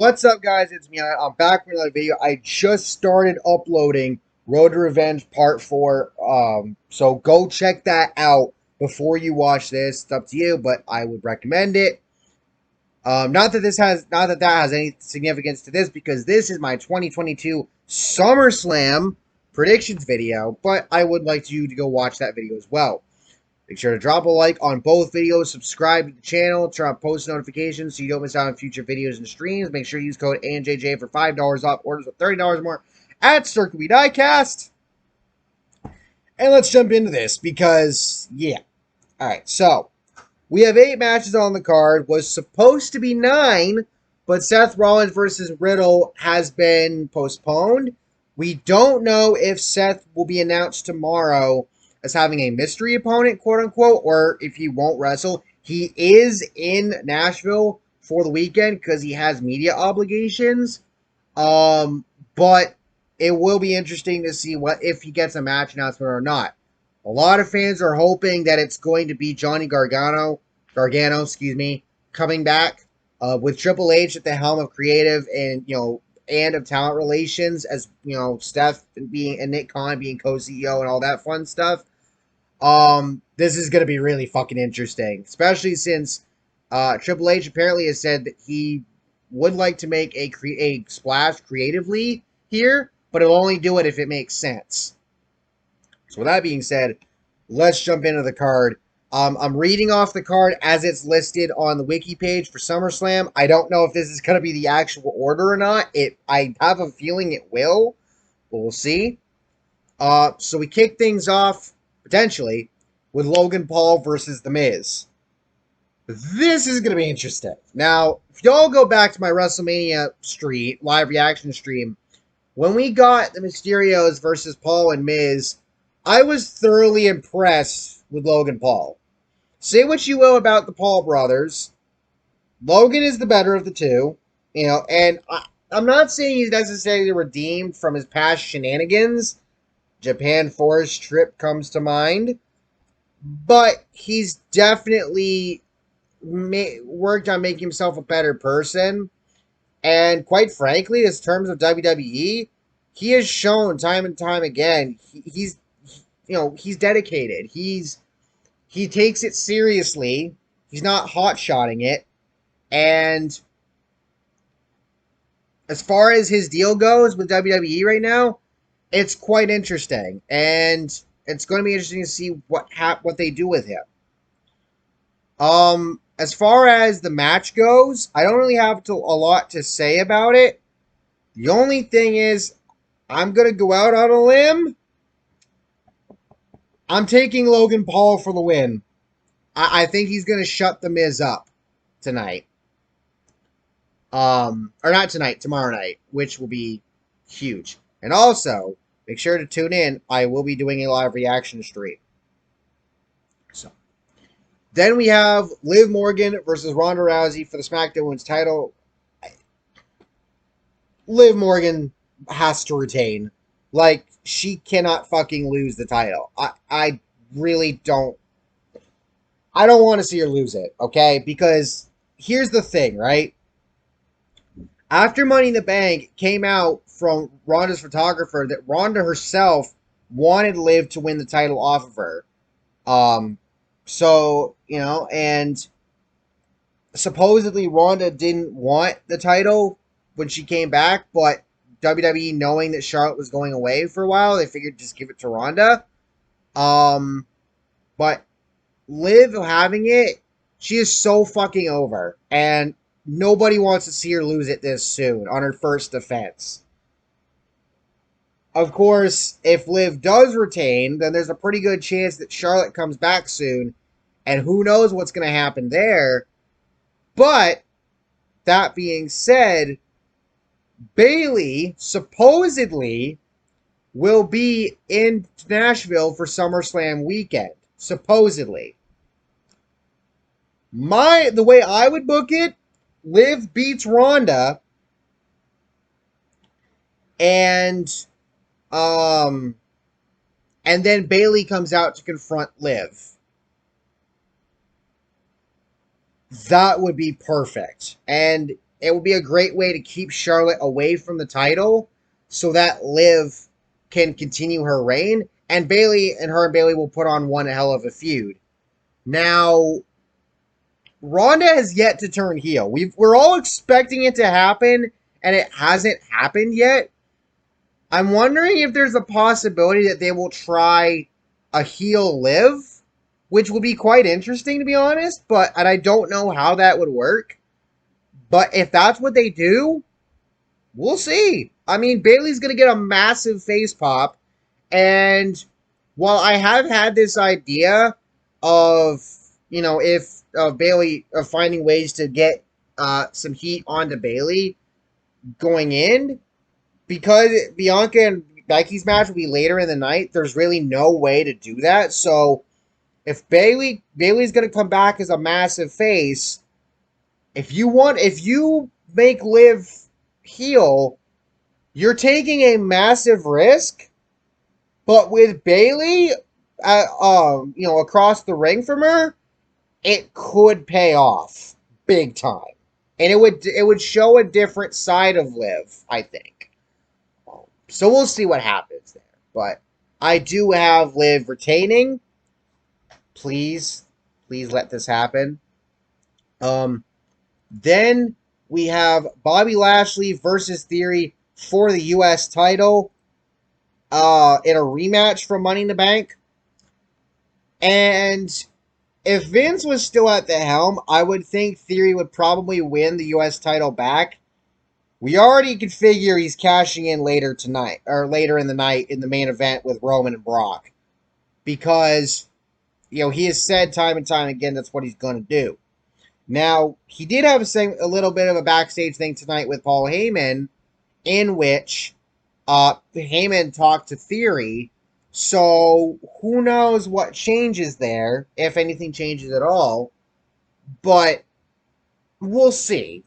What's up, guys? It's me. I'm back with another video. I just started uploading Road to Revenge Part 4. So go check that out before you watch this. It's up to you, but I would recommend it. Not that that has any significance to this, because this is my 2022 Summerslam Predictions video, but I would like you to go watch that video as well. Make sure to drop a like on both videos, subscribe to the channel, turn on post notifications so you don't miss out on future videos and streams. Make sure you use code ANJJ for $5 off orders of $30 or more at Circle B Diecast. And let's jump into this because, yeah. Alright, so we have 8 matches on the card. Was supposed to be 9, but Seth Rollins versus Riddle has been postponed. We don't know if Seth will be announced tomorrow as having a mystery opponent, quote-unquote, or if he won't wrestle. He is in Nashville for the weekend because he has media obligations. But it will be interesting to see if he gets a match announcement or not. A lot of fans are hoping that it's going to be Johnny Gargano, coming back with Triple H at the helm of creative and of talent relations, as Steph and Nick Khan being co-CEO and all that fun stuff. This is going to be really fucking interesting, especially since Triple H apparently has said that he would like to make a splash creatively here, but he'll only do it if it makes sense. So with that being said, let's jump into the card. I'm reading off the card as it's listed on the wiki page for SummerSlam. I don't know if this is going to be the actual order or not. I have a feeling it will, but we'll see. So we kick things off, potentially, with Logan Paul versus The Miz. This is going to be interesting. Now, if y'all go back to my WrestleMania live reaction stream, when we got the Mysterios versus Paul and Miz, I was thoroughly impressed with Logan Paul. Say what you will about the Paul brothers, Logan is the better of the two, and I'm not saying he's necessarily redeemed from his past shenanigans. Japan Forest trip comes to mind, but he's definitely worked on making himself a better person. And quite frankly, in terms of WWE, he has shown time and time again he's dedicated. He takes it seriously. He's not hot-shotting it. And as far as his deal goes with WWE right now, it's quite interesting, and it's going to be interesting to see what they do with him. As far as the match goes, I don't really have a lot to say about it. The only thing is, I'm going to go out on a limb. I'm taking Logan Paul for the win. I think he's going to shut The Miz up tonight. Or not tonight, tomorrow night, which will be huge. And also, make sure to tune in. I will be doing a live reaction stream. So, then we have Liv Morgan versus Ronda Rousey for the Smackdown Women's title. Liv Morgan has to retain. Like, she cannot fucking lose the title. I really don't. I don't want to see her lose it, okay? Because here's the thing, right? After Money in the Bank came out from Ronda's photographer that Ronda herself wanted Liv to win the title off of her. So, and supposedly Ronda didn't want the title when she came back, but WWE, knowing that Charlotte was going away for a while, they figured just give it to Ronda. But Liv having it, she is so fucking over. And nobody wants to see her lose it this soon on her first defense. Of course, if Liv does retain, then there's a pretty good chance that Charlotte comes back soon. And who knows what's going to happen there. But, that being said, Bayley supposedly will be in Nashville for SummerSlam weekend. Supposedly. The way I would book it, Liv beats Ronda, and then Bayley comes out to confront Liv. That would be perfect. And it would be a great way to keep Charlotte away from the title so that Liv can continue her reign. And Bayley and Bayley will put on one hell of a feud. Now, Ronda has yet to turn heel. We're all expecting it to happen, and it hasn't happened yet. I'm wondering if there's a possibility that they will try a heel Liv, which would be quite interesting, to be honest. And I don't know how that would work. But if that's what they do, we'll see. I mean, Bayley's going to get a massive face pop. And while I have had this idea of, if Bayley finding ways to get some heat onto Bayley going in, because Bianca and Becky's match will be later in the night, there's really no way to do that. So if Bayley's going to come back as a massive face, if you make Liv heel, you're taking a massive risk. But with Bayley, across the ring from her, it could pay off big time, and it would show a different side of Liv, I think. So we'll see what happens there. But I do have Liv retaining. Please let this happen. Then we have Bobby Lashley versus Theory for the U.S. title in a rematch from Money in the Bank. And if Vince was still at the helm, I would think Theory would probably win the U.S. title back. We already could figure he's cashing in later tonight, or later in the night in the main event with Roman and Brock. Because, he has said time and time again that's what he's going to do. Now, he did have a little bit of a backstage thing tonight with Paul Heyman, in which Heyman talked to Theory. So, who knows what changes there, if anything changes at all. But, we'll see.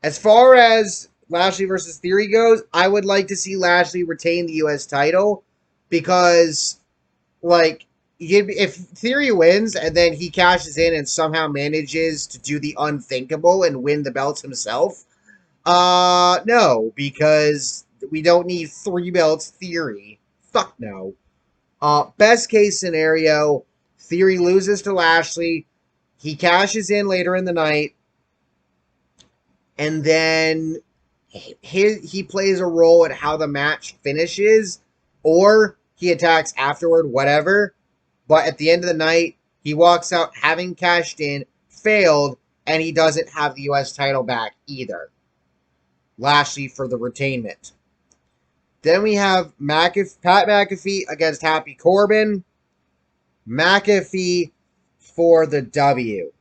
As far as Lashley versus Theory goes, I would like to see Lashley retain the U.S. title. Because, if Theory wins and then he cashes in and somehow manages to do the unthinkable and win the belts himself, no, because we don't need 3 belts Theory. Fuck no. Best case scenario, Theory loses to Lashley, he cashes in later in the night, and then he plays a role in how the match finishes, or he attacks afterward, whatever. But at the end of the night, he walks out having cashed in, failed, and he doesn't have the U.S. title back either. Lashley for the retainment. Then we have Pat McAfee against Happy Corbin. McAfee for the W.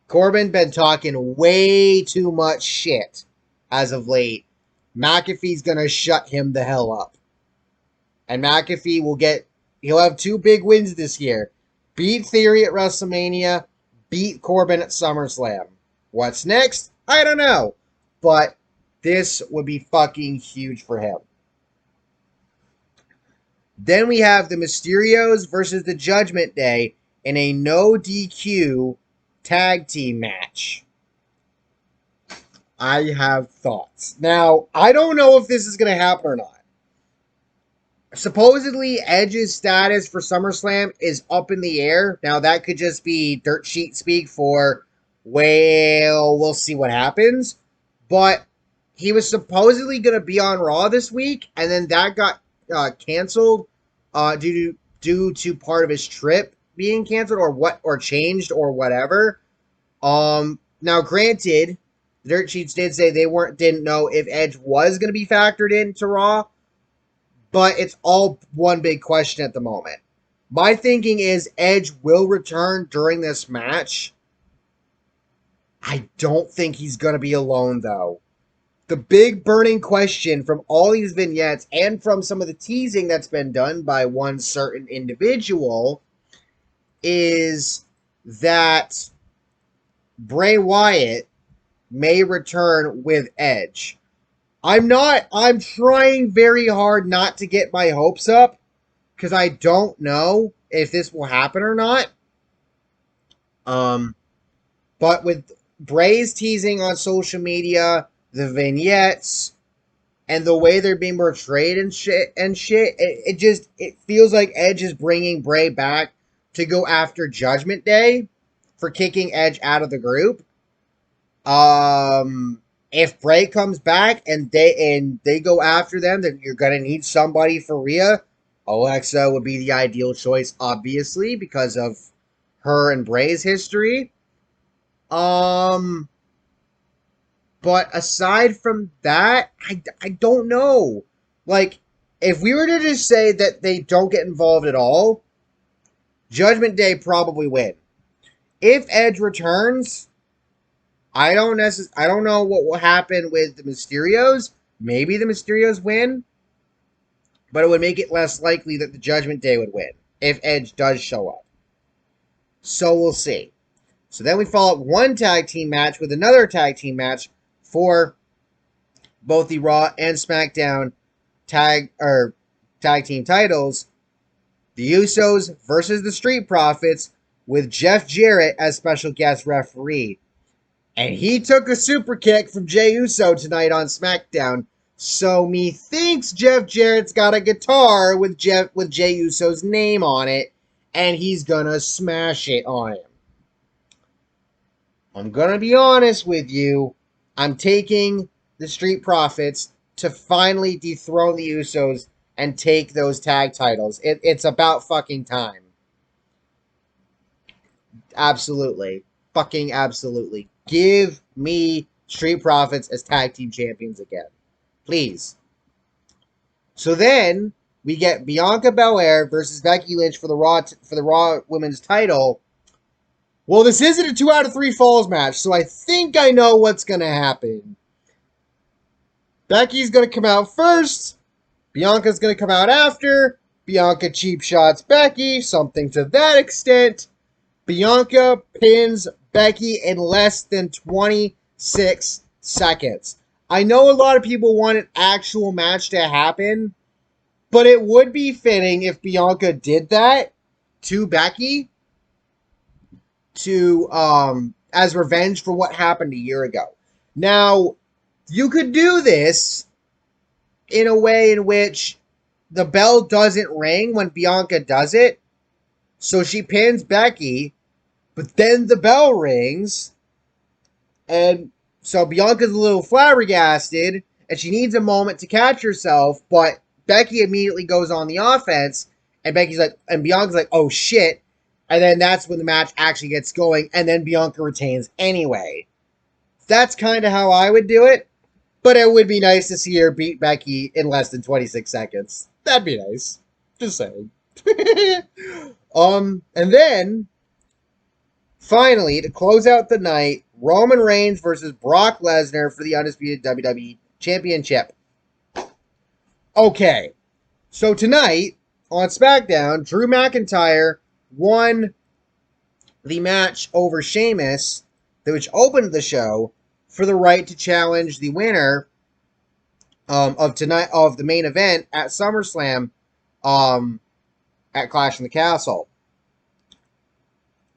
Corbin been talking way too much shit as of late. McAfee's going to shut him the hell up. And McAfee he'll have 2 big wins this year. Beat Theory at WrestleMania, beat Corbin at SummerSlam. What's next? I don't know. But this would be fucking huge for him. Then we have the Mysterios versus the Judgement Day in a no DQ tag team match. I have thoughts. Now, I don't know if this is going to happen or not. Supposedly, Edge's status for SummerSlam is up in the air. Now, that could just be dirt sheet speak for, well, we'll see what happens. But he was supposedly going to be on Raw this week, and then that got canceled due to part of his trip being canceled or changed or whatever. Now, granted, the dirt sheets did say they didn't know if Edge was going to be factored into Raw. But it's all one big question at the moment. My thinking is Edge will return during this match. I don't think he's going to be alone, though. The big burning question from all these vignettes and from some of the teasing that's been done by one certain individual is that Bray Wyatt may return with Edge. I'm trying very hard not to get my hopes up because I don't know if this will happen or not. But with Bray's teasing on social media, the vignettes, and the way they're being portrayed and shit, it feels like Edge is bringing Bray back to go after Judgment Day for kicking Edge out of the group. If Bray comes back and they go after them, then you're gonna need somebody for Rhea. Alexa would be the ideal choice, obviously, because of her and Bray's history. But aside from that, I don't know. Like, if we were to just say that they don't get involved at all, Judgment Day probably win. If Edge returns, I don't know what will happen with the Mysterios. Maybe the Mysterios win, but it would make it less likely that the Judgment Day would win if Edge does show up. So we'll see. So then we follow up one tag team match with another tag team match for both the Raw and SmackDown tag team titles. The Usos versus the Street Profits with Jeff Jarrett as special guest referee. And he took a super kick from Jey Uso tonight on SmackDown. So methinks Jeff Jarrett's got a guitar with Jey Uso's name on it, and he's gonna smash it on him. I'm gonna be honest with you. I'm taking the Street Profits to finally dethrone the Usos and take those tag titles. It's about fucking time. Absolutely. Fucking absolutely. Give me Street Profits as tag team champions again. Please. So then we get Bianca Belair versus Becky Lynch for the Raw Women's title. Well, this isn't a 2 out of 3 falls match, so I think I know what's going to happen. Becky's going to come out first. Bianca's going to come out after. Bianca cheap shots Becky, something to that extent. Bianca pins Becky in less than 26 seconds. I know a lot of people want an actual match to happen, but it would be fitting if Bianca did that to Becky as revenge for what happened a year ago. Now, you could do this in a way in which the bell doesn't ring when Bianca does it, so she pins Becky, but then the bell rings, and so Bianca's a little flabbergasted, and she needs a moment to catch herself, but Becky immediately goes on the offense, and Bianca's like, oh shit, and then that's when the match actually gets going, and then Bianca retains anyway. That's kind of how I would do it, but it would be nice to see her beat Becky in less than 26 seconds. That'd be nice. Just saying. And then, finally, to close out the night, Roman Reigns versus Brock Lesnar for the Undisputed WWE Championship. Okay, so tonight on SmackDown, Drew McIntyre won the match over Sheamus, which opened the show, for the right to challenge the winner of the main event at SummerSlam at Clash in the Castle.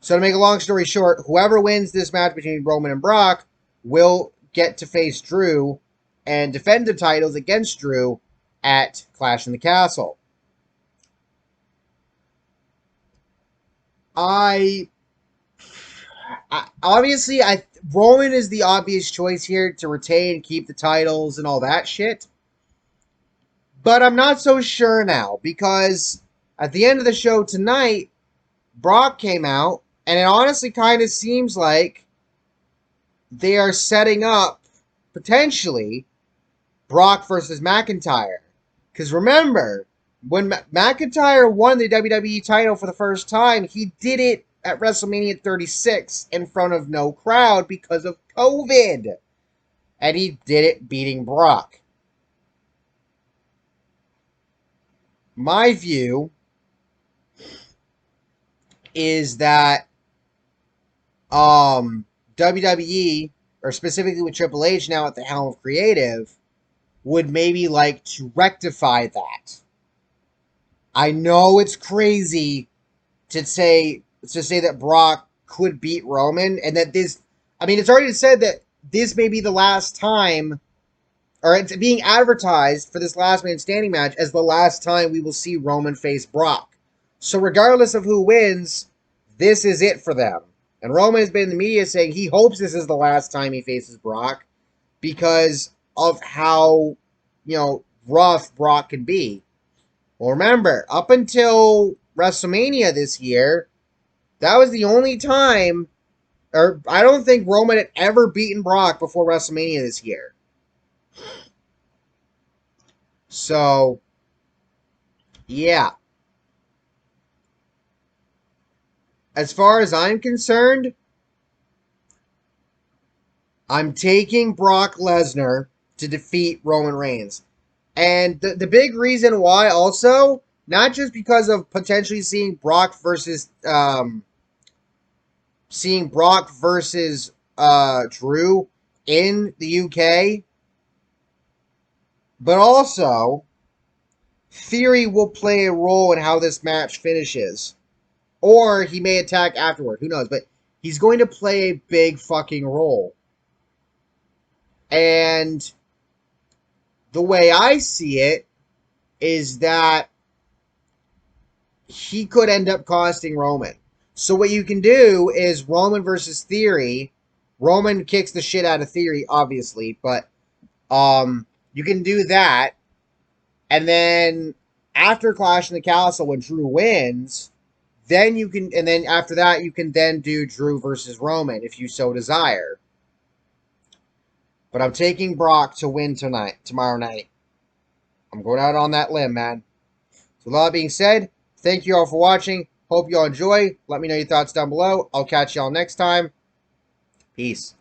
So to make a long story short, whoever wins this match between Roman and Brock will get to face Drew and defend the titles against Drew at Clash in the Castle. Roman is the obvious choice here to retain and keep the titles and all that shit. But I'm not so sure now, because at the end of the show tonight, Brock came out, and it honestly kind of seems like they are setting up, potentially, Brock versus McIntyre. Because remember, when McIntyre won the WWE title for the first time, he did it at WrestleMania 36 in front of no crowd because of COVID. And he did it beating Brock. My view is that WWE, or specifically with Triple H now at the helm of creative, would maybe like to rectify that. I know it's crazy to say that Brock could beat Roman, and that I mean, it's already said that this may be the last time, or it's being advertised for this last man standing match as the last time we will see Roman face Brock. So regardless of who wins, this is it for them. And Roman has been in the media saying he hopes this is the last time he faces Brock because of how, rough Brock can be. Well, remember, up until WrestleMania this year, that was the only time, or I don't think Roman had ever beaten Brock before WrestleMania this year. So, yeah. As far as I'm concerned, I'm taking Brock Lesnar to defeat Roman Reigns. And the big reason why also, not just because of potentially seeing Brock versus Drew in the UK, but also Theory will play a role in how this match finishes. Or he may attack afterward. Who knows? But he's going to play a big fucking role. And the way I see it is that he could end up costing Roman. So what you can do is Roman versus Theory. Roman kicks the shit out of Theory, obviously, but you can do that. And then after Clash in the Castle, when Drew wins, then you can, and then after that, you can then do Drew versus Roman if you so desire. But I'm taking Brock to win tomorrow night. I'm going out on that limb, man. So with all that being said, thank you all for watching. Hope you all enjoy. Let me know your thoughts down below. I'll catch y'all next time. Peace.